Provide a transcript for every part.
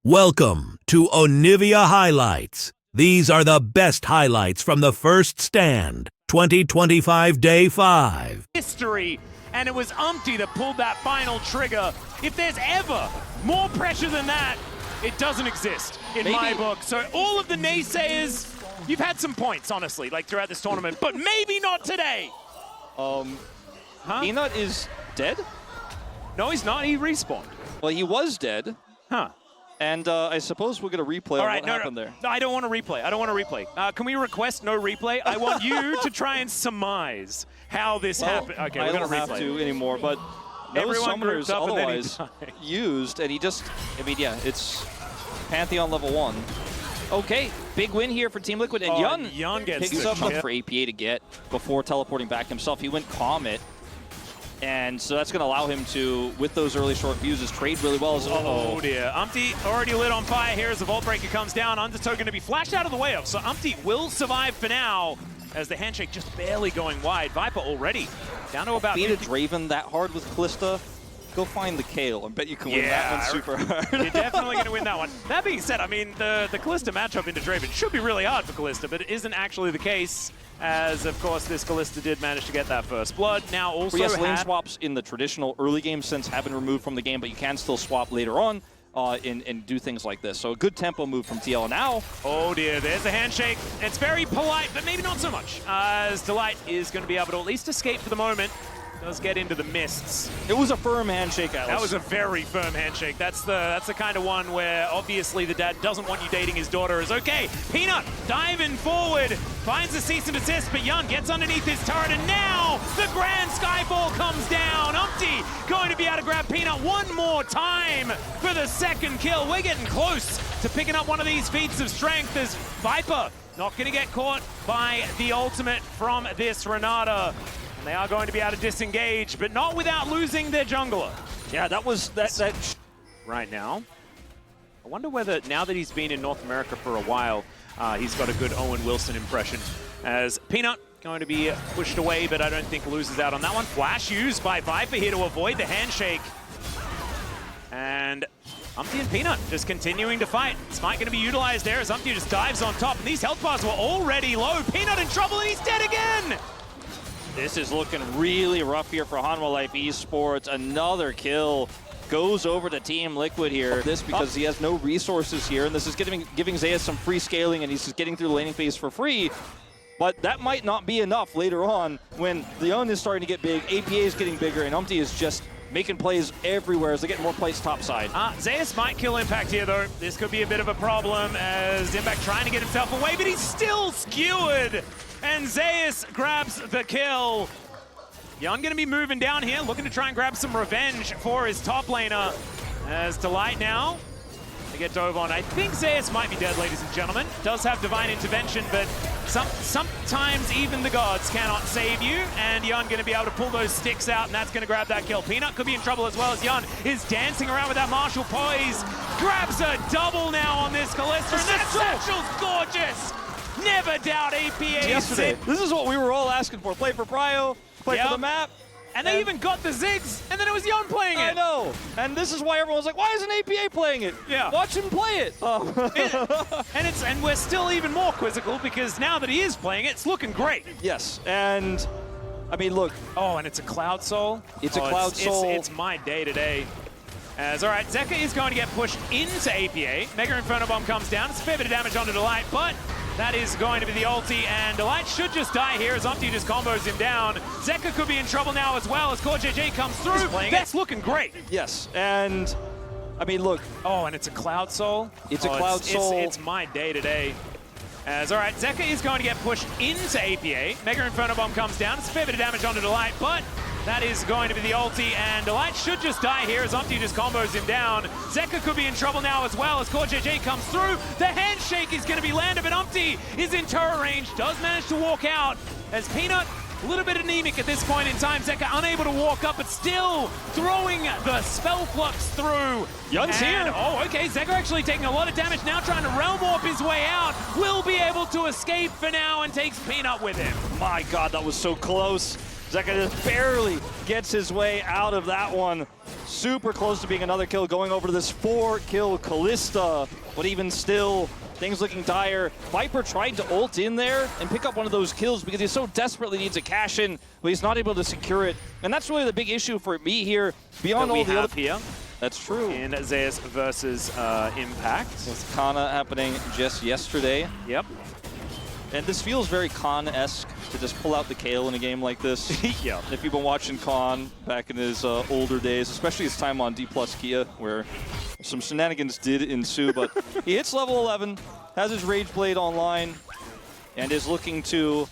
Welcome to Onivia Highlights. These are the best highlights from the first stand, 2025 Day 5. History, and it was Umpty that pulled that final trigger. If there's ever more pressure than that, it doesn't exist in my book. So all of the naysayers, you've had some points, honestly, like throughout this tournament, but maybe not today. Peanut is dead? No, he's not. He respawned. Well, he was dead. Huh. And I suppose we're going to replay what happened there. No, I don't want to replay. I don't want to replay. Can we request no replay? I want you to try and surmise how this happened. Okay, we're going to replay. I don't have to anymore, but no summoners otherwise used, and he just, I mean, yeah, it's Pantheon level 1. Okay, big win here for Team Liquid, and Yun gets picks up for APA to get before teleporting back himself. He went Comet. And so that's going to allow him to, with those early short fuses, trade really well. Oh dear. Umpty already lit on fire here as the Vault Breaker comes down. Undertow going to be flashed out of the way of. So Umpty will survive for now as the handshake just barely going wide. Viper already down to about... Beat a Draven that hard with Callista. Go find the Kale. I bet you can win that one super hard. You're definitely going to win that one. That being said, I mean, the Callista matchup into Draven should be really hard for Callista, but it isn't actually the case, as, of course, this Callista did manage to get that first blood. Now also lane swaps in the traditional early game sense have been removed from the game, but you can still swap later on and do things like this. So a good tempo move from TL now. Oh dear, there's a handshake. It's very polite, but maybe not so much, as Delight is going to be able to at least escape for the moment. Does get into the mists. It was a firm handshake, Atlas. That was a very firm handshake. That's the kind of one where obviously the dad doesn't want you dating his daughter. Is okay. Peanut diving forward, finds the cease and desist, but Yun gets underneath his turret, and now the grand skyfall comes down. Umpty going to be able to grab Peanut one more time for the second kill. We're getting close to picking up one of these feats of strength as Viper not going to get caught by the ultimate from this Renata. And they are going to be able to disengage, but not without losing their jungler. Yeah, that was that. Right now, I wonder whether, now that he's been in North America for a while, he's got a good Owen Wilson impression. As Peanut going to be pushed away, but I don't think loses out on that one. Flash used by Viper here to avoid the handshake. And Umpty and Peanut just continuing to fight. Smite going to be utilized there as Umpty just dives on top. And these health bars were already low. Peanut in trouble, and he's dead again! This is looking really rough here for Hanwha Life Esports. Another kill goes over to Team Liquid here. This because he has no resources here, and this is giving Zeus some free scaling, and he's just getting through the laning phase for free. But that might not be enough later on when the Yun is starting to get big, APA is getting bigger, and Umpty is just making plays everywhere as they get more plays topside. Zeus might kill Impact here, though. This could be a bit of a problem as Impact trying to get himself away, but he's still skewered. And Zeus grabs the kill. Yun going to be moving down here, looking to try and grab some revenge for his top laner. As Delight now to get dove on. I think Zeus might be dead, ladies and gentlemen. Does have divine intervention, but sometimes even the gods cannot save you. And Yun going to be able to pull those sticks out, and that's going to grab that kill. Peanut could be in trouble as well as Yun is dancing around with that martial poise. Grabs a double now on this Callista, and that satchel's gorgeous. Never doubt APA. Yesterday, this is what we were all asking for. Play for Prio, play for the map. And they even got the Ziggs, and then it was Yun playing it. I know. And this is why everyone's like, why isn't APA playing it? Yeah. Watch him play it. And we're still even more quizzical because now that he is playing it, it's looking great. Yes. And I mean, look. Oh, and it's a Cloud Soul. It's a Cloud Soul. It's my day today. As, all right, Zeka is going to get pushed into APA. Mega Inferno Bomb comes down. It's a fair bit of damage onto Delight, but that is going to be the ulti, and Delight should just die here as Umpty just combos him down. Zeka could be in trouble now as well as CoreJJ comes through. That's looking great. Yes, and I mean, look. Oh, and it's a Cloud Soul. It's a Cloud Soul. It's my day today. As, all right, Zeka is going to get pushed into APA. Mega Inferno Bomb comes down. It's a fair bit of damage onto Delight, but that is going to be the ulti, and Delight should just die here as Umpty just combos him down. Zeka could be in trouble now as well as CoreJJ comes through. The handshake is going to be landed, but Umpty is in turret range, does manage to walk out as Peanut, a little bit anemic at this point in time. Zeka unable to walk up, but still throwing the spell flux through. Yun's here. Oh, okay, Zeka actually taking a lot of damage now, trying to realm warp his way out. Will be able to escape for now and takes Peanut with him. My God, that was so close. Zeka just barely gets his way out of that one. super close to being another kill, going over to this 4-kill Callista, but even still, things looking dire. Viper tried to ult in there and pick up one of those kills because he so desperately needs a cash in, but he's not able to secure it. And that's really the big issue for me here, beyond all the other here. That's true. In Zeus versus Impact. With Kana happening just yesterday. Yep. And this feels very Khan-esque to just pull out the Kale in a game like this. Yeah. If you've been watching Khan back in his older days, especially his time on D+ Kia, where some shenanigans did ensue, but he hits level 11, has his Rage Blade online, and is looking to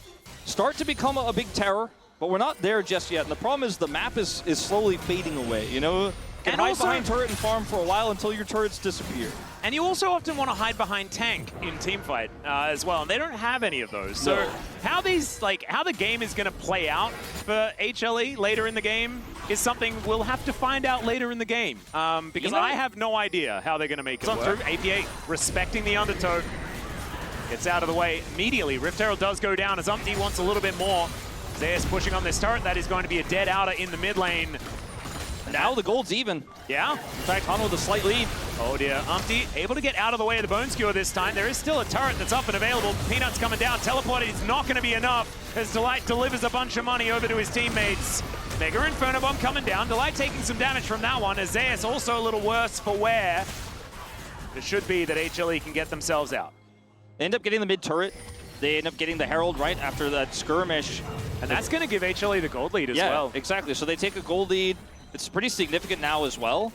start to become a big terror, but we're not there just yet. And the problem is the map is slowly fading away, you know? You can hide behind turret and farm for a while until your turrets disappear. And you also often want to hide behind tank in teamfight as well, and they don't have any of those. So No. how the game is going to play out for HLE later in the game is something we'll have to find out later in the game. Because I have no idea how they're going to make it work. APA respecting the undertow. Gets out of the way immediately. Rift Herald does go down as Umpty wants a little bit more. Zeus pushing on this turret. That is going to be a dead outer in the mid lane. Now the gold's even. Yeah. In fact, Han with a slight lead. Oh dear, Umpty able to get out of the way of the Bone Skewer this time. There is still a turret that's up and available. Peanut's coming down. Teleported is not going to be enough as Delight delivers a bunch of money over to his teammates. Mega Inferno Bomb coming down. Delight taking some damage from that one. As Zeus also a little worse for wear. It should be that HLE can get themselves out. They end up getting the mid turret. They end up getting the Herald right after that skirmish. And that's going to give HLE the gold lead as well. Yeah, exactly. So they take a gold lead. It's pretty significant now as well.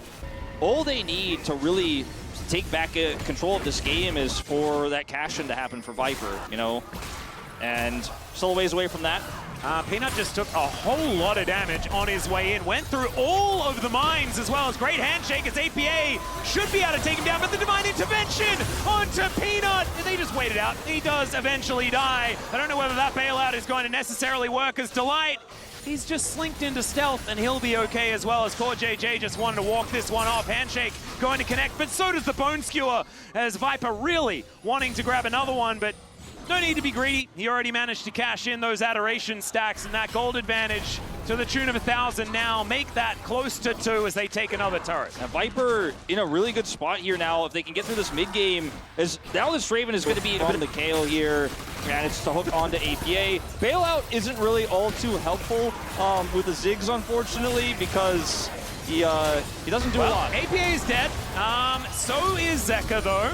All they need to really take back control of this game is for that cash-in to happen for Viper, you know? And still a ways away from that. Peanut just took a whole lot of damage on his way in. Went through all of the mines as well. As great handshake as APA should be able to take him down, but the divine intervention onto Peanut. They just waited out. He does eventually die. I don't know whether that bailout is going to necessarily work as Delight. He's just slinked into stealth, and he'll be okay as well as Core JJ just wanted to walk this one off. Handshake going to connect, but so does the Bone Skewer as Viper really wanting to grab another one, but no need to be greedy. He already managed to cash in those adoration stacks and that gold advantage to the tune of 1,000 now. Make that close to 2 as they take another turret. Now Viper in a really good spot here now. If they can get through this mid game, as now this Raven is going to be a bit of the Kale here, and it's to hook onto APA. Bailout isn't really all too helpful with the Ziggs, unfortunately, because he doesn't do a lot. APA is dead. So is Zeka though.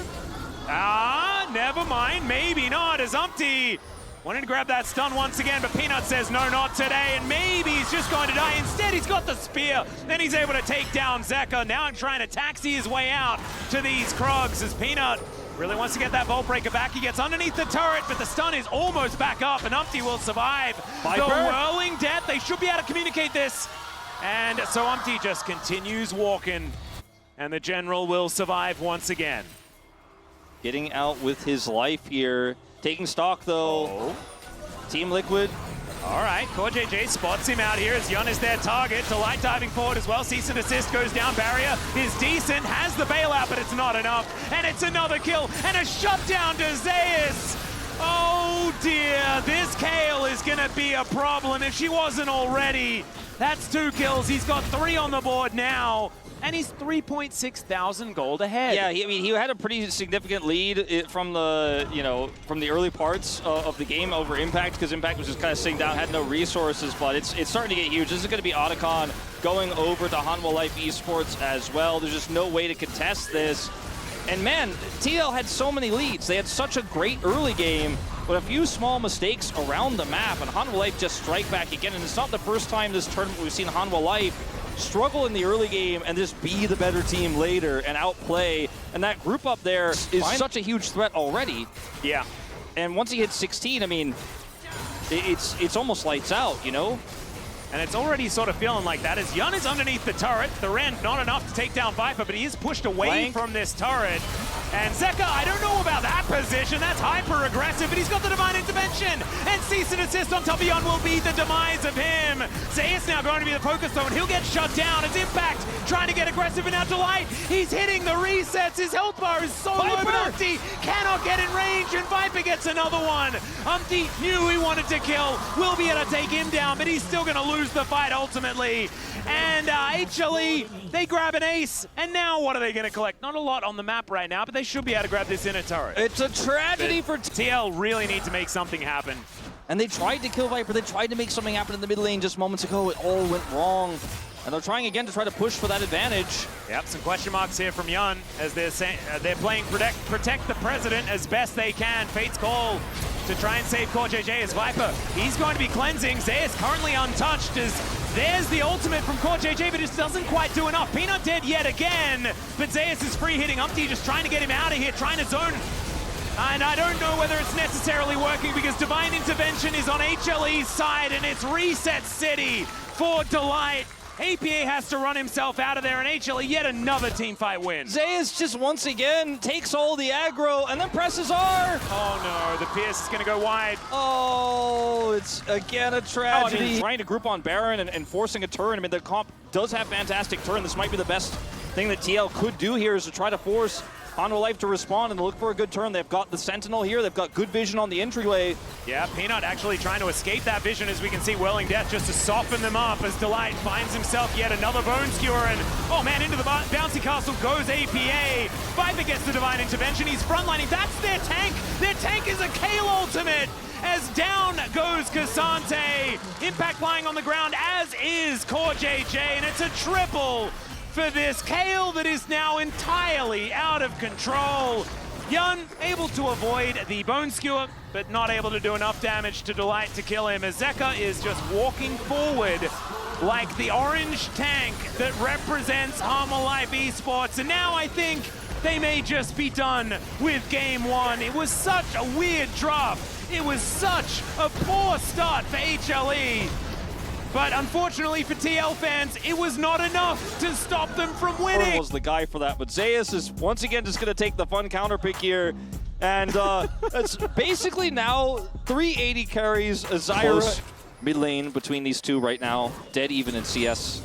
Never mind, maybe not, as Umpty wanted to grab that stun once again, but Peanut says no, not today, and maybe he's just going to die. Instead, he's got the spear. Then he's able to take down Zeka. Now I'm trying to taxi his way out to these Krogs as Peanut really wants to get that Vault Breaker back. He gets underneath the turret, but the stun is almost back up, and Umpty will survive. Viper. The whirling death. They should be able to communicate this. And so Umpty just continues walking, and the General will survive once again. Getting out with his life here. Taking stock, though. Team Liquid. All right, Core JJ spots him out here as Yun is their target. Delight diving forward as well. Cease and desist goes down. Barrier is decent. Has the bailout, but it's not enough. And it's another kill and a shutdown to Zeus. Oh dear, this Kale is going to be a problem if she wasn't already. That's 2 kills. He's got 3 on the board now. And he's 3,600 gold ahead. Yeah, he had a pretty significant lead from the early parts of the game over Impact, because Impact was just kind of sitting down, had no resources, but it's starting to get huge. This is going to be Otacon going over to Hanwha Life Esports as well. There's just no way to contest this. And man, TL had so many leads. They had such a great early game, but a few small mistakes around the map, and Hanwha Life just strike back again. And it's not the first time this tournament we've seen Hanwha Life struggle in the early game and just be the better team later and outplay. And that group up there is such a huge threat already. Yeah. And once he hits 16, I mean, it's almost lights out, you know? And it's already sort of feeling like that as Yun is underneath the turret. The Rend not enough to take down Viper, but he is pushed away from this turret. And Zeka, I don't know about that position. That's hyper-aggressive, but he's got the Divine Intervention. And Cease and Assist on top of Yun will be the demise of him. Zeus now going to be the focus zone. He'll get shut down as Impact trying to get aggressive, and now Delight. He's hitting the resets. His health bar is so low, but Umpty cannot get in range, and Viper gets another one. Umpty knew he wanted to kill. Will be able to take him down, but he's still going to lose the fight ultimately. And HLE They grab an ace, and now what are they going to collect? Not a lot on the map right now, but they should be able to grab this inner turret. It's a tragedy for TL really need to make something happen. And they tried to kill Viper. They tried to make something happen in the mid lane just moments ago. It all went wrong. And they're trying again to try to push for that advantage. Yep, some question marks here from Yun as they're saying they're playing protect the president as best they can. Fate's call to try and save Core JJ as Viper. He's going to be cleansing. Zeus currently untouched as there's the ultimate from Core JJ, but it doesn't quite do enough. Peanut dead yet again, but Zeus is free hitting Umpty, just trying to get him out of here, trying to zone. And I don't know whether it's necessarily working because Divine Intervention is on HLE's side and it's Reset City for Delight. APA has to run himself out of there, and HLE yet another teamfight win. Zeus just once again takes all the aggro and then presses R. Oh no, the Pierce is going to go wide. Oh, it's again a tragedy. Trying to group on Baron and forcing a turn. I mean, the comp does have fantastic turn. This might be the best thing that TL could do here is to try to force Hanwha Life to respond and look for a good turn. They've got the Sentinel here. They've got good vision on the entryway. Yeah, Peanut actually trying to escape that vision as we can see Whirling Death just to soften them up as Delight finds himself yet another Bone Skewer and, oh man, into the bouncy castle goes APA. Viper gets the Divine Intervention. He's frontlining. That's their tank. Their tank is a Kale ultimate as down goes Cassante. Impact lying on the ground as is Core JJ, and it's a triple for this Kale that is now entirely out of control. Yun able to avoid the Bone Skewer, but not able to do enough damage to Delight to kill him, as Zeka is just walking forward like the orange tank that represents Hanwha Life Esports. And now I think they may just be done with game one. It was such a weird drop. It was such a poor start for HLE. But unfortunately for TL fans, it was not enough to stop them from winning. Was the guy for that, but Zeus is once again just going to take the fun counter pick here. And it's basically now 380 carries, a Zyra mid lane between these two right now. Dead even in CS.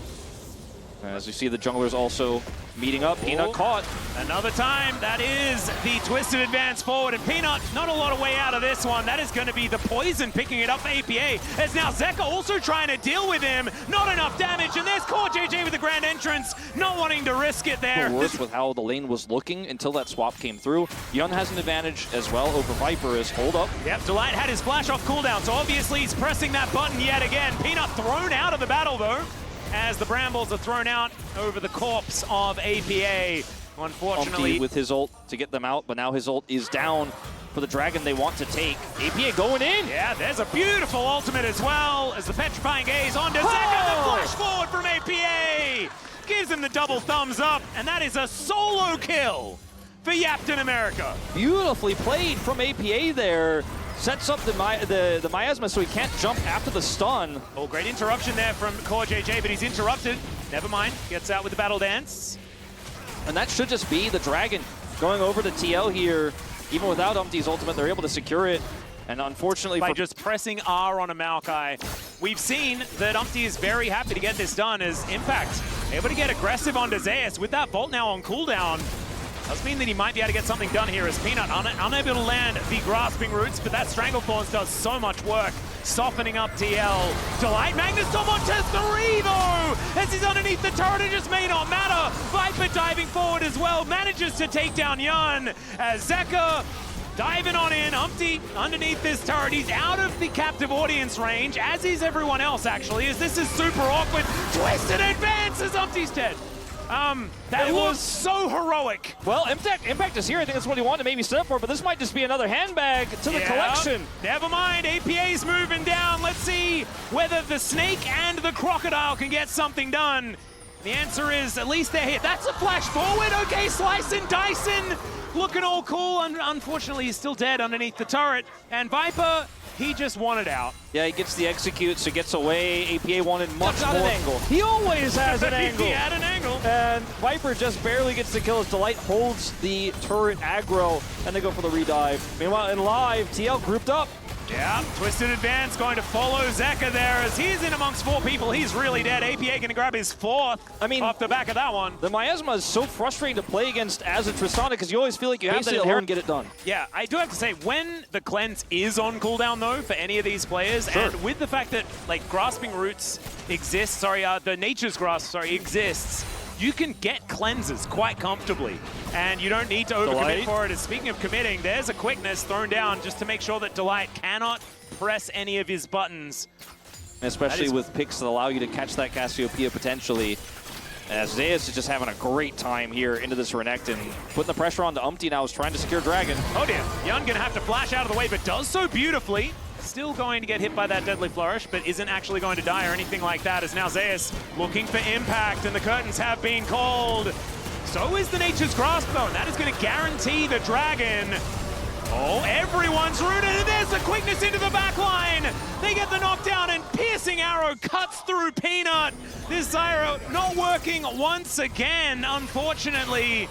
As you see the junglers also meeting up. Peanut caught. Another time, that is the twisted advance forward, and Peanut, not a lot of way out of this one. That is going to be the poison picking it up for APA, as now Zeka also trying to deal with him. Not enough damage, and there's Core JJ with the grand entrance, not wanting to risk it there. Worse with how the lane was looking until that swap came through. Yun has an advantage as well over Viper as hold up. Yep, Delight had his flash off cooldown, so obviously he's pressing that button yet again. Peanut thrown out of the battle though, as the Brambles are thrown out over the corpse of APA. Unfortunately, Umpty with his ult to get them out, but now his ult is down for the dragon they want to take. APA going in. Yeah, there's a beautiful ultimate as well, as the Petrifying Gaze onto Zeka. The flash forward from APA gives him the double thumbs up, and that is a solo kill for Yapton America. Beautifully played from APA there. Sets up the miasma so he can't jump after the stun. Oh, great interruption there from Core JJ, but he's interrupted. Never mind, gets out with the battle dance. And that should just be the dragon going over to TL here. Even without Umpty's ultimate, they're able to secure it. And unfortunately, by just pressing R on a Maokai, we've seen that Umpty is very happy to get this done as Impact able to get aggressive onto Zeus with that Bolt now on cooldown. Does mean that he might be able to get something done here as Peanut unable to land the Grasping Roots, but that Stranglethorns does so much work, softening up TL. Delight Magnus Storm onto 3 though, as he's underneath the turret, it just may not matter. Viper diving forward as well, manages to take down Yun, as Zeka diving on in. Umpty underneath this turret, he's out of the captive audience range, as is everyone else actually, as this is super awkward. Twisted advance as Umpty's dead. That was so heroic. Well, Impact is here. I think that's what he wanted to maybe set up for, but this might just be another handbag to the collection. Never mind, APA's moving down. Let's see whether the snake and the crocodile can get something done. The answer is at least they're hit. That's a flash forward. Okay, Slice and Dyson looking all cool. Unfortunately, he's still dead underneath the turret. And Viper, he just wanted out. Yeah, he gets the execute, so gets away. APA wanted much more. An angle. He always has an angle. He had an angle. And Viper just barely gets the kill as Delight holds the turret aggro, and they go for the redive. Meanwhile, in live, TL grouped up. Yeah, Twisted Advance going to follow Zeka there as he's in amongst 4 people. He's really dead. APA going to grab his 4th off the back of that one. The miasma is so frustrating to play against as a Tristana because you always feel like you have that inherent get it done. Yeah, I do have to say, when the cleanse is on cooldown though, for any of these players, and with the fact that like Grasping Roots exists, the Nature's Grasp, exists, you can get cleanses quite comfortably, and you don't need to overcommit for it. And speaking of committing, there's a quickness thrown down just to make sure that Delight cannot press any of his buttons. Especially with picks that allow you to catch that Cassiopeia potentially. As Zeus is just having a great time here into this Renekton. Putting the pressure on to Umpty now, is trying to secure Dragon. Oh dear, Yun gonna have to flash out of the way, but does so beautifully. Still going to get hit by that Deadly Flourish, but isn't actually going to die or anything like that, as now Zeus looking for impact, and the curtains have been called. So is the Nature's Grasp, though, and that is going to guarantee the Dragon. Oh, everyone's rooted, and there's the quickness into the back line. They get the knockdown, and Piercing Arrow cuts through Peanut. This Zyra not working once again, unfortunately.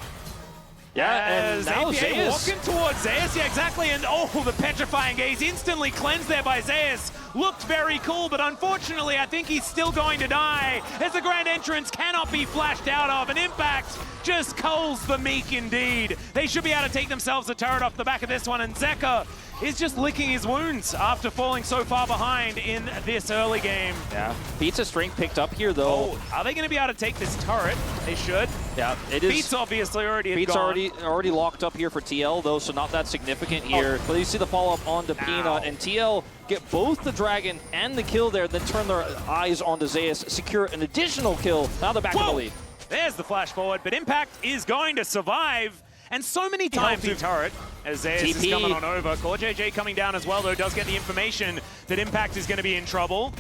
Yeah, and now APA Zeus walking towards Zeus, yeah, exactly, and oh, the Petrifying Gaze instantly cleansed there by Zeus. Looked very cool, but unfortunately, I think he's still going to die, as the Grand Entrance cannot be flashed out of, and Impact just culls the meek indeed. They should be able to take themselves a turret off the back of this one, and Zeka is just licking his wounds after falling so far behind in this early game. Yeah, Pizza strength picked up here, though. Oh, are they going to be able to take this turret? They should. Yeah, it is. Beats obviously already Beats gone. already locked up here for TL, though, so not that significant here. But you see the follow-up onto Peanut, and TL get both the Dragon and the kill there, then turn their eyes onto Zeus, secure an additional kill. Now they're back in the lead. There's the flash forward, but Impact is going to survive. And so many times in turret, as Zeus is coming on over. Core JJ coming down as well, though, does get the information that Impact is going to be in trouble.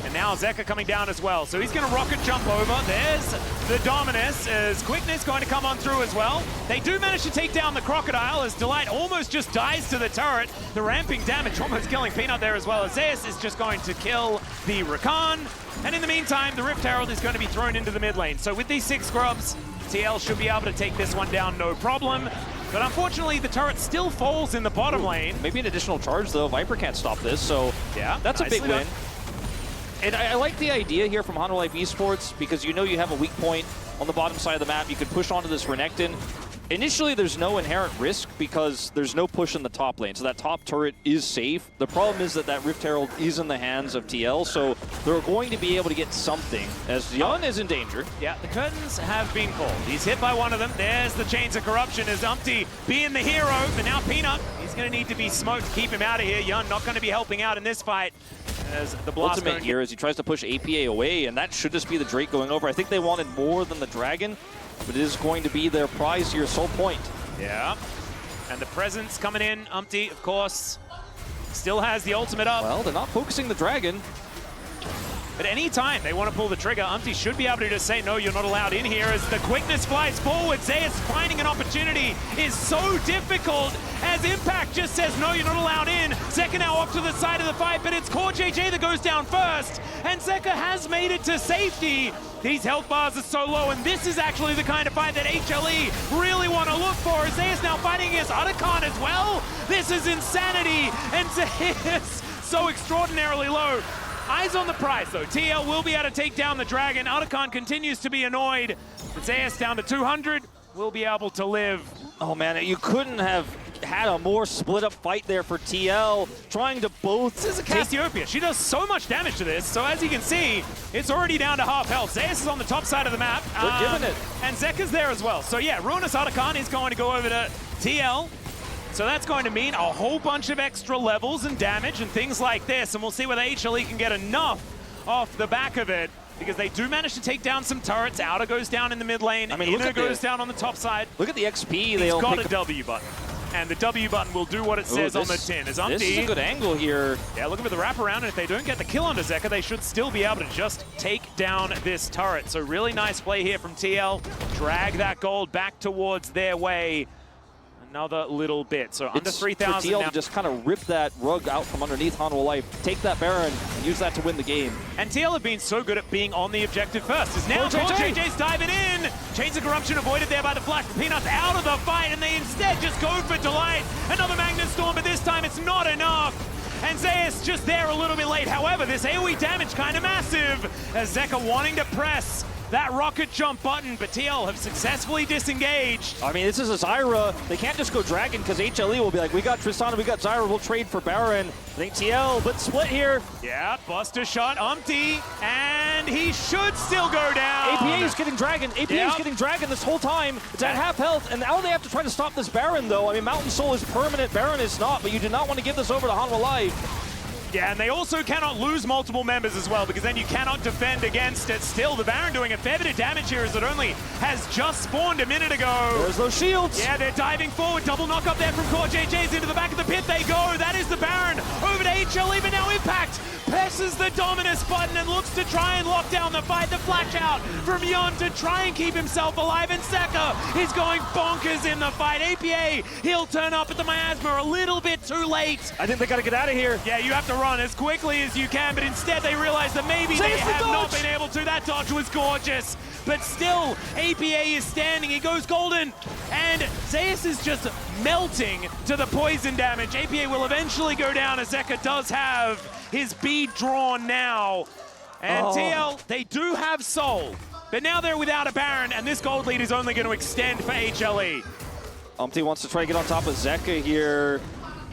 And now Zeka coming down as well. So he's going to rocket jump over. There's the Dominus, as Quickness going to come on through as well. They do manage to take down the Crocodile, as Delight almost just dies to the turret. The ramping damage almost killing Peanut there as well, as Zeus is just going to kill the Rakan. And in the meantime, the Rift Herald is going to be thrown into the mid lane. So with these 6 scrubs, TL should be able to take this one down, no problem. But unfortunately, the turret still falls in the bottom lane. Maybe an additional charge, though. Viper can't stop this, so yeah, that's a big win. And I like the idea here from Hanwha Life Esports, because you know you have a weak point on the bottom side of the map. You could push onto this Renekton. Initially, there's no inherent risk because there's no push in the top lane, so that top turret is safe. The problem is that that Rift Herald is in the hands of TL, so they're going to be able to get something, as Yun is in danger. Yeah, the curtains have been called. He's hit by one of them. There's the Chains of Corruption as Umpty being the hero, but now Peanut, he's going to need to be smoked to keep him out of here. Yun not going to be helping out in this fight. As the blast ultimate here as he tries to push APA away, and that should just be the Drake going over. I think they wanted more than the Dragon, but it is going to be their prize here, Soul Point. Yeah, and the presence coming in. Umpty, of course, still has the ultimate up. Well, they're not focusing the Dragon. But any time they want to pull the trigger, Umpty should be able to just say, no, you're not allowed in here, as the quickness flies forward. Zeus finding an opportunity is so difficult, as Impact just says, no, you're not allowed in. Zeka now off to the side of the fight, but it's Core JJ that goes down first, and Zeka has made it to safety. These health bars are so low, and this is actually the kind of fight that HLE really want to look for. Zeus now fighting against Otacon as well. This is insanity, and Zeus so extraordinarily low. Eyes on the prize, though. TL will be able to take down the Dragon. Otacon continues to be annoyed. But Zeus down to 200 will be able to live. Oh, man, you couldn't have had a more split-up fight there for TL, trying to both... This is a Cassiopeia. She does so much damage to this, so as you can see, it's already down to half health. Zeus is on the top side of the map. They're giving it. And Zeka's there as well. So yeah, Ruinous Otacon is going to go over to TL. So that's going to mean a whole bunch of extra levels and damage and things like this, and we'll see whether HLE can get enough off the back of it, because they do manage to take down some turrets. Outer goes down in the mid lane, Inner goes down on the top side. Look at the XP. He's got a W button, and the W button will do what it says on the tin. As Umpty, this is a good angle here. Yeah, looking for the wraparound, and if they don't get the kill onto Zeka, they should still be able to just take down this turret. So really nice play here from TL. Drag that gold back towards their way. Another little bit, so under 3,000 now. to just kind of rip that rug out from underneath Hanwha Life, take that Baron, and use that to win the game. And TL have been so good at being on the objective first. Is now JJ's diving in. Chains of Corruption avoided there by the flash. Peanuts out of the fight, and they instead just go for Delight. Another Magnet Storm, but this time it's not enough. And Zeus just there a little bit late. However, this AoE damage kind of massive, as Zeka wanting to press that rocket jump button, but TL have successfully disengaged. I mean, this is a Zyra. They can't just go Dragon, because HLE will be like, we got Tristana, we got Zyra, we'll trade for Baron. I think TL, but split here. Yeah, Buster shot, Umpty, and and he should still go down. APA is getting Dragon. APA is getting Dragon this whole time. It's at half health, and now they have to try to stop this Baron, though. I mean, Mountain Soul is permanent, Baron is not, but you do not want to give this over to Hanwha Life. Yeah, and they also cannot lose multiple members as well, because then you cannot defend against it. Still, the Baron doing a fair bit of damage here as it only has just spawned a minute ago. There's those shields. Yeah, they're diving forward. Double knock up there from Core JJ's into the back of the pit. They go. That is the Baron. Over to HLE, but now Impact presses the Dominus button and looks to try and lock down the fight. The flash out from Yon to try and keep himself alive. And Zeka is going bonkers in the fight. APA, he'll turn up at the miasma a little bit too late. I think they got to get out of here. Yeah, you have to run as quickly as you can, but instead they realize that maybe they have not been able to. That dodge was gorgeous, but still, APA is standing. He goes golden, and Zeus is just melting to the poison damage. APA will eventually go down as Zeka does have his bead drawn now. And TL, they do have Soul, but now they're without a Baron, and this gold lead is only going to extend for HLE. Umpty wants to try to get on top of Zeka here.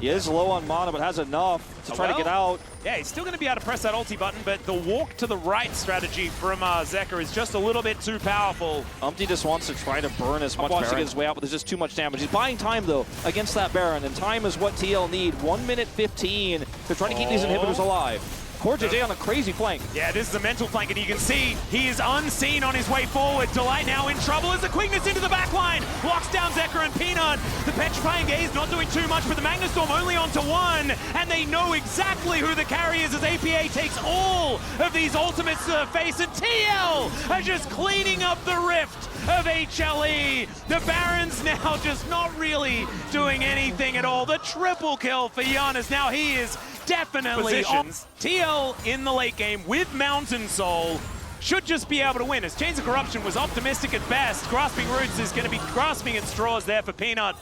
He is low on mana, but has enough to try to get out. Yeah, he's still going to be able to press that ulti button, but the walk to the right strategy from Zeka is just a little bit too powerful. Umpty just wants to try to burn as much to get his way out, but there's just too much damage. He's buying time, though, against that Baron, and time is what TL need. 1 minute 15 to try to keep these inhibitors alive. Core JJ on a crazy flank. Yeah, this is a mental flank, and you can see he is unseen on his way forward. Delight now in trouble as the quickness into the back line locks down Zeka and Peanut. The Petrifying Gaze not doing too much, but the Magnastorm only onto one, and they know exactly who the carry is as APA takes all of these ultimates to the face, and TL are just cleaning up the rift of HLE. The Baron's now just not really doing anything at all. The triple kill for Giannis. Now he is definitely on. TL in the late game with Mountain Soul should just be able to win, as Chains of Corruption was optimistic at best. Grasping Roots is going to be grasping at straws there for Peanut.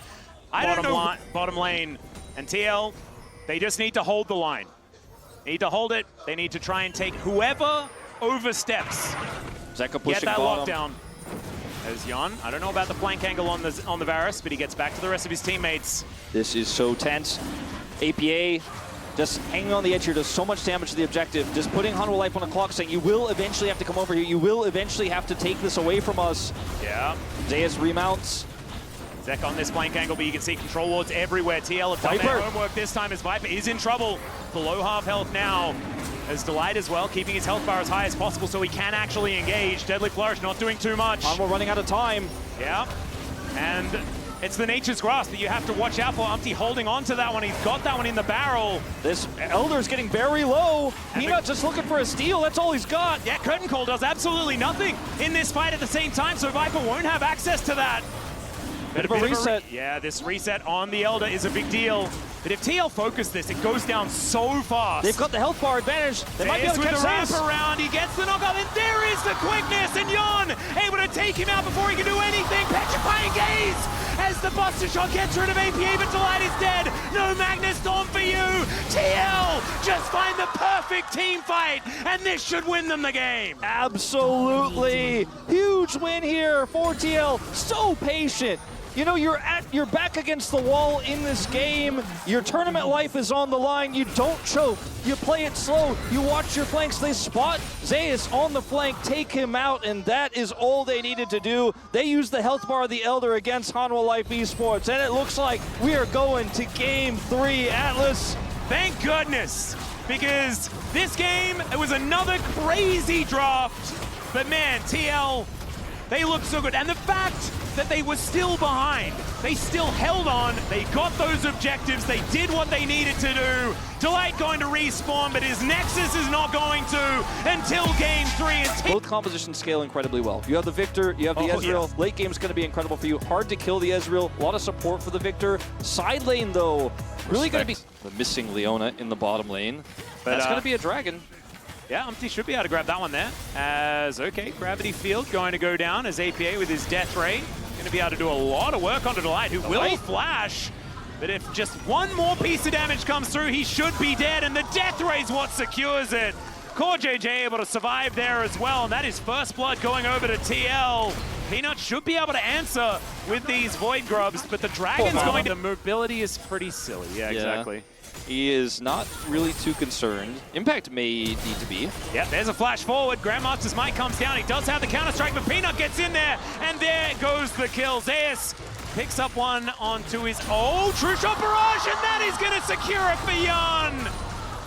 Bottom lane. And TL, they just need to hold the line. Need to hold it. They need to try and take whoever oversteps. Zeka pushing get that bottom. lockdown. There's Yon. I don't know about the flank angle on the Varus, but he gets back to the rest of his teammates. This is so tense. APA just hanging on the edge here, does so much damage to the objective. Just putting Hanwha Life on the clock, saying you will eventually have to come over here. You will eventually have to take this away from us. Yeah. Zeus remounts. Zek on this flank angle, but you can see control wards everywhere. TL have done their homework this time as Viper is in trouble. Below half health now. As Delight as well, keeping his health bar as high as possible so he can actually engage. Deadly Flourish not doing too much. Hanwha running out of time. Yeah. And it's the Nature's Grasp that you have to watch out for. Umpty holding on to that one. He's got that one in the barrel. This Elder's getting very low. Peanut just looking for a steal. That's all he's got. Yeah, Curtain Call does absolutely nothing in this fight at the same time, so Viper won't have access to that. Bit of a reset. Yeah, this reset on the Elder is a big deal. But if TL focus this, it goes down so fast. They've got the health bar advantage. They might be able to catch the ramp around. He gets the knockout, and there is the quickness, and Yon able to take him out before he can do anything. Petrifying Gaze as the Buster Shot gets rid of APA, but Delight is dead. No Magnastorm for you. TL just find the perfect team fight, and this should win them the game. Absolutely. Huge win here for TL. So patient. You know, you're back against the wall in this game. Your tournament life is on the line. You don't choke. You play it slow. You watch your flanks. They spot Zeus on the flank, take him out, and that is all they needed to do. They used the health bar of the Elder against Hanwha Life Esports, and it looks like we are going to Game 3. Atlas. Thank goodness, because this game, it was another crazy draft. But man, TL, they look so good. And the fact that they were still behind, they still held on, they got those objectives, they did what they needed to do. Delight going to respawn, but his Nexus is not going to until Game 3. And both compositions scale incredibly well. You have the Victor, you have the Ezreal. Yes. Late game is going to be incredible for you. Hard to kill the Ezreal. A lot of support for the Victor. Side lane, though, really going to be the missing Leona in the bottom lane. But that's going to be a dragon. Yeah, Umpty should be able to grab that one there. As, okay, Gravity Field going to go down as APA with his Death Ray. Going to be able to do a lot of work onto Delight, who will flash. But if just one more piece of damage comes through, he should be dead, and the Death Ray is what secures it. Core JJ able to survive there as well, and that is first blood going over to TL. Peanut should be able to answer with these Void Grubs, but the Dragon's going to... The mobility is pretty silly, yeah, exactly. He is not really too concerned. Impact may need to be. Yep, there's a flash forward. Grandmaster's mic comes down. He does have the counter-strike, but Peanut gets in there, and there goes the kill. Zeus picks up one onto his... Oh, true shot barrage, and that is going to secure it for Yun.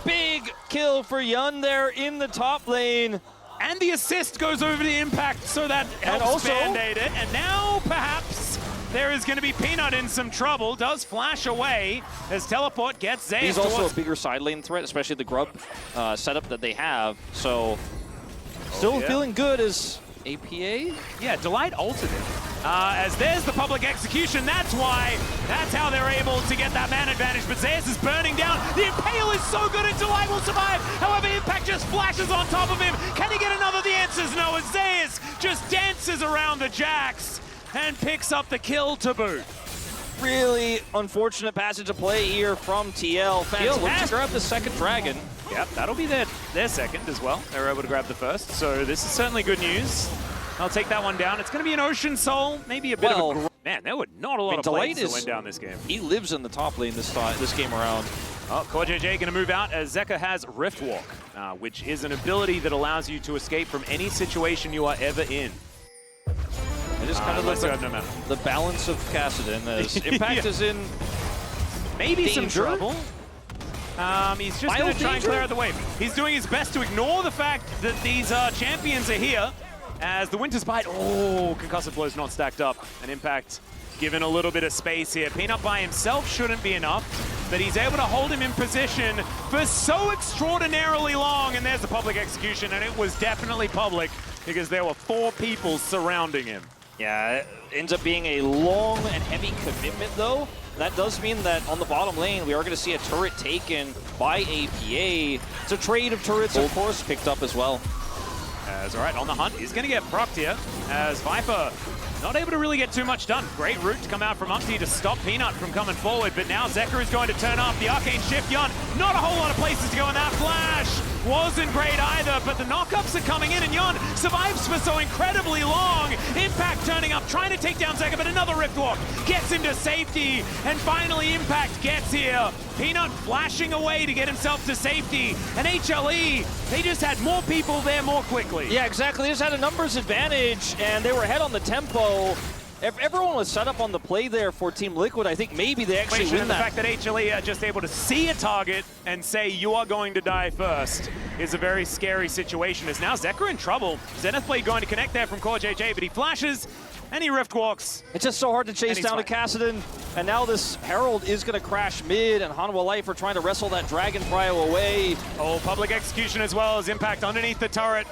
Big kill for Yun there in the top lane. And the assist goes over to Impact, so that helps Band-Aid it. And now, perhaps, there is going to be Peanut in some trouble. Does flash away as Teleport gets Zeus. He's also a bigger side lane threat, especially the grub setup that they have. So, still feeling good as APA. Yeah, Delight altered it. As there's the public execution, that's how they're able to get that man advantage. But Zeus is burning down. The Impale is so good and Delight will survive. However, Impact just flashes on top of him. Can he get another? The answer's no, as Zeus just dances around the Jax and picks up the kill to boot. Really unfortunate passage of play here from TL. Fans look to grab the second dragon. Yep, that'll be their second as well. They were able to grab the first, so this is certainly good news. I'll take that one down. It's going to be an Ocean Soul, maybe a bit of a... Man, there were not a lot of plays to win down this game. He lives in the top lane this game around. Oh, CoreJJ going to move out as Zeka has Rift Walk, which is an ability that allows you to escape from any situation you are ever in. It is kind of the balance of Kassadin as Impact is in maybe some trouble. He's just going to try and clear out the wave. He's doing his best to ignore the fact that these champions are here as the Winter's Bite. Oh, Concussive Blow's not stacked up. And Impact given a little bit of space here. Peanut by himself shouldn't be enough, but he's able to hold him in position for so extraordinarily long. And there's the public execution, and it was definitely public because there were 4 people surrounding him. Yeah, it ends up being a long and heavy commitment, though. That does mean that on the bottom lane, we are going to see a turret taken by APA. It's a trade of turrets, of course, picked up as well. All right, on the hunt, he's going to get procced here as Viper not able to really get too much done. Great route to come out from Umpty to stop Peanut from coming forward, but now Zeka is going to turn up. The Arcane Shift, Yun, not a whole lot of places to go in that flash. Wasn't great either, but the knockups are coming in, and Yun survives for so incredibly long. Impact turning up, trying to take down Zeka, but another Rift Walk gets him to safety, and finally Impact gets here. Peanut flashing away to get himself to safety, and HLE, they just had more people there more quickly. Yeah, exactly. They just had a numbers advantage, and they were ahead on the tempo. If everyone was set up on the play there for Team Liquid, I think maybe they actually win that. The fact that HLE are just able to see a target and say, you are going to die first, is a very scary situation. As now Zeka in trouble. Zenith Blade going to connect there from CoreJJ, but he flashes and he Rift Walks. It's just so hard to chase down to Kassadin. And now this Herald is going to crash mid, and Hanwha Life are trying to wrestle that Dragon Prio away. Oh, public execution as well as Impact underneath the turret.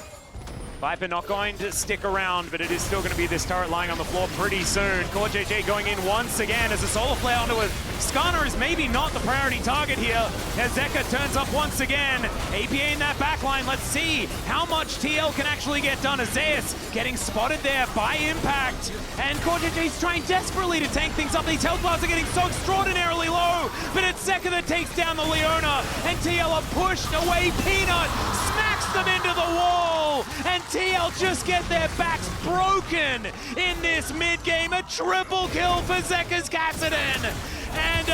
Viper not going to stick around, but it is still going to be this turret lying on the floor pretty soon. CoreJJ going in once again as a Solar Flare onto it. Skarner is maybe not the priority target here as Zeka turns up once again. APA in that backline. Let's see how much TL can actually get done. As Zeus getting spotted there by Impact. And CoreJJ is trying desperately to tank things up. These health bars are getting so extraordinarily low, but it's Zeka that takes down the Leona, and TL are pushed away. Peanut smacks them into the wall, and TL just get their backs broken in this mid-game. A triple kill for Zeka's Kassadin. And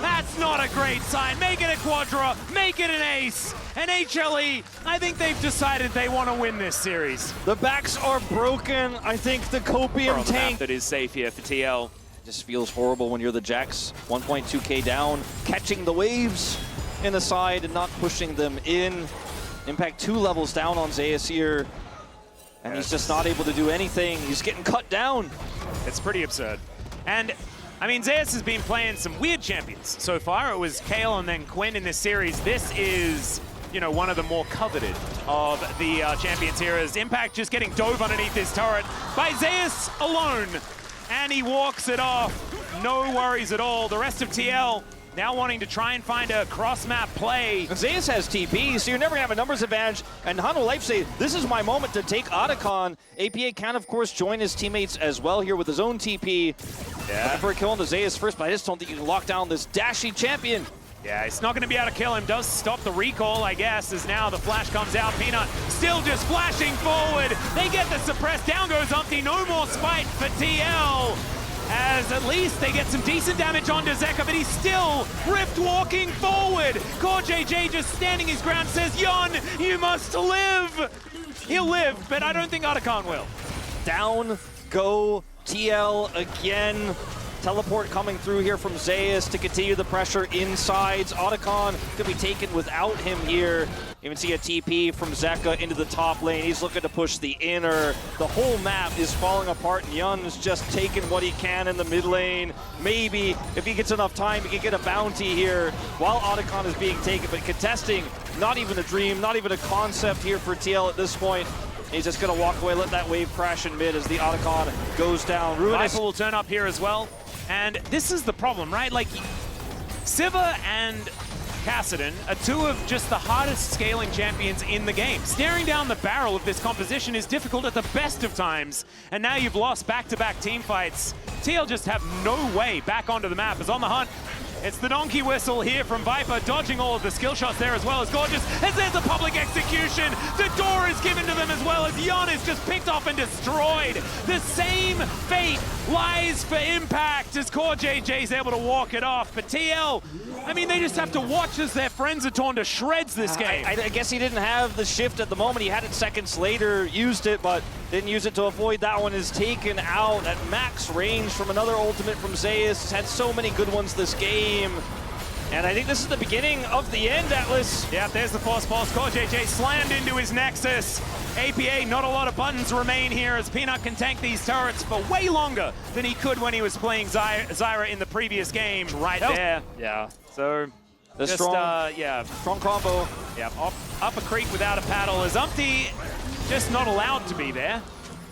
that's not a great sign. Make it a quadra, make it an ace. And HLE, I think they've decided they want to win this series. The backs are broken. I think the Copium tank that is safe here for TL. Just feels horrible when you're the Jax. 1.2k down, catching the waves in the side and not pushing them in. Impact 2 levels down on Zeus here. And he's just not able to do anything. He's getting cut down. It's pretty absurd. And I mean, Zeus has been playing some weird champions so far. It was Kayle and then Quinn in this series. This is, you know, one of the more coveted of the champions here, as Impact just getting dove underneath his turret by Zeus alone. And he walks it off. No worries at all. The rest of TL now wanting to try and find a cross-map play. Zeus has TP, so you're never going to have a numbers advantage. And Hanwha Life say, this is my moment to take Otacon. APA can, of course, join his teammates as well here with his own TP. Yeah. Looking for a kill on the Zeus first, but I just don't think you can lock down this dashy champion. Yeah, it's not going to be able to kill him. Does stop the recall, I guess, as now the flash comes out. Peanut still just flashing forward. They get the suppress. Down goes Umpty. No more spite for TL. as at least they get some decent damage onto Zeka, but he's still rift walking forward. CoreJJ just standing his ground, says, Yon, you must live. He'll live, but I don't think Otacon will. Down go TL again. Teleport coming through here from Zeus to continue the pressure inside. Otacon could be taken without him here. Even see a TP from Zeka into the top lane. He's looking to push the inner. The whole map is falling apart, and Yun's just taking what he can in the mid lane. Maybe, if he gets enough time, he can get a bounty here while Otacon is being taken, but contesting, not even a dream, not even a concept here for TL at this point. He's just gonna walk away, let that wave crash in mid as the Otacon goes down. Viper will turn up here as well. And this is the problem, right? Like, Siva and Kassadin are two of just the hardest scaling champions in the game. Staring down the barrel of this composition is difficult at the best of times. And now you've lost back-to-back team fights. TL just have no way back onto the map. Is on the hunt. It's the donkey whistle here from Viper, dodging all of the skill shots there as well as Gorgeous. As there's a public execution, the door is given to them as well as Yon is just picked off and destroyed. The same fate lies for Impact as CoreJJ's able to walk it off. But TL, I mean, they just have to watch as their friends are torn to shreds this game. I guess he didn't have the shift at the moment. He had it seconds later, used it, but didn't use it to avoid that one. Is taken out at max range from another ultimate from Zeus. He's had so many good ones this game. And I think this is the beginning of the end, Atlas. Yeah, there's the force pulse. CoreJJ slammed into his Nexus. APA, not a lot of buttons remain here as Peanut can tank these turrets for way longer than he could when he was playing Zyra in the previous game. Right there. Yeah. So, the just, strong combo. Yeah, up a creek without a paddle as Umpty just not allowed to be there.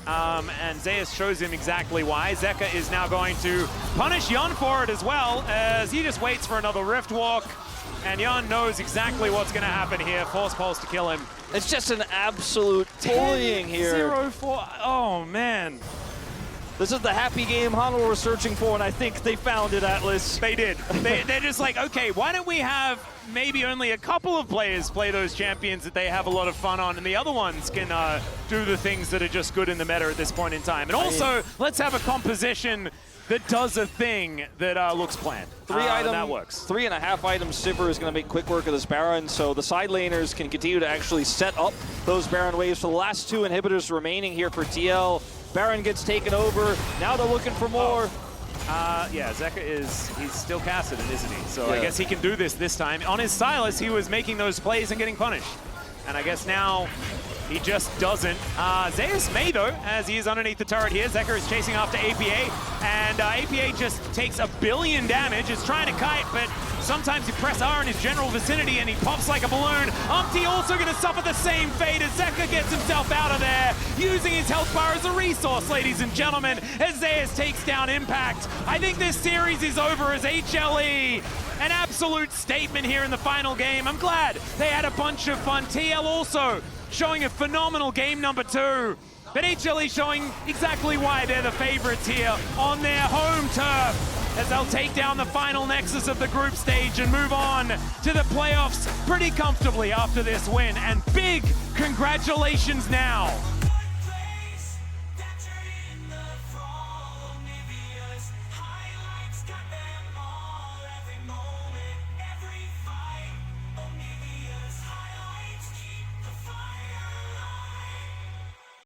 And Zeus shows him exactly why. Zeka is now going to punish Yon for it as well, as he just waits for another Rift Walk. And Yon knows exactly what's going to happen here. Force Pulse to kill him. It's just an absolute bullying here. 0-4. Oh, man. This is the happy game Hanwha were searching for, and I think they found it, Atlas. They did. They're just like, okay, why don't we have maybe only a couple of players play those champions that they have a lot of fun on, and the other ones can do the things that are just good in the meta at this point in time. And also, let's have a composition that does a thing that looks planned. That works. 3.5 items. Sivir is going to make quick work of this Baron, so the side laners can continue to actually set up those Baron waves for the last two inhibitors remaining here for TL. Baron gets taken over. Now they're looking for more. Yeah, Zeka he's still Kassadin, isn't he? So yeah. I guess he can do this time. On his Silas, he was making those plays and getting punished. And I guess now he just doesn't. Zeus may, though, as he is underneath the turret here. Zeka is chasing after APA, and APA just takes 1 billion damage. Is trying to kite, but sometimes you press R in his general vicinity and he pops like a balloon. Umpty also going to suffer the same fate as Zeka gets himself out of there, using his health bar as a resource, ladies and gentlemen, as Zeus takes down Impact. I think this series is over as HLE. An absolute statement here in the final game. I'm glad they had a bunch of fun. TL also showing a phenomenal game number 2. But HLE showing exactly why they're the favorites here on their home turf, as they'll take down the final nexus of the group stage and move on to the playoffs pretty comfortably after this win. And big congratulations now